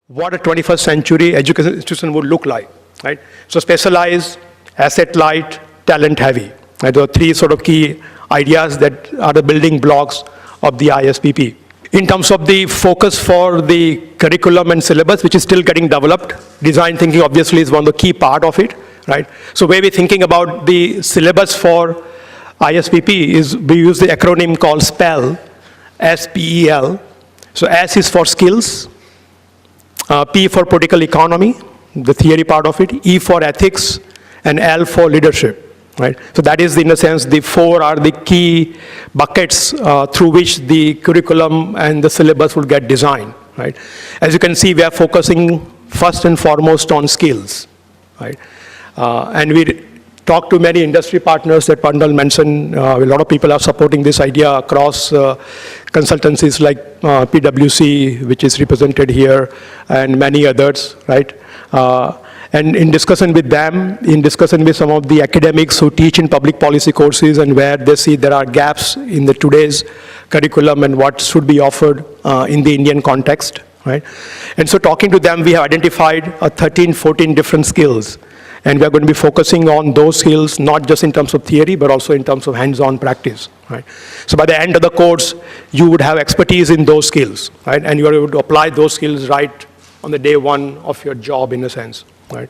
what a 21st century education institution would look like, right? So specialized, asset light, talent heavy. Right? There are three sort of key ideas that are the building blocks of the ISPP. In terms of the focus for the curriculum and syllabus, which is still getting developed, design thinking obviously is one of the key part of it, right? So where we're thinking about the syllabus for ISPP is we use the acronym called SPEL, S-P-E-L. So S is for skills, P for political economy, the theory part of it, E for ethics, and L for leadership, right? So that is, in a sense, the four are the key buckets through which the curriculum and the syllabus will get designed, right? As you can see, we are focusing first and foremost on skills, right? And we talked to many industry partners that Pandal mentioned. A lot of people are supporting this idea across consultancies like PwC, which is represented here, and many others, right? And in discussion with them, in discussion with some of the academics who teach in public policy courses and where they see there are gaps in the today's curriculum and what should be offered in the Indian context, right? And so talking to them, we have identified 13, 14 different skills. And we are going to be focusing on those skills, not just in terms of theory, but also in terms of hands-on practice, right? So by the end of the course, you would have expertise in those skills, right? And you are able to apply those skills right on the day one of your job, in a sense, right?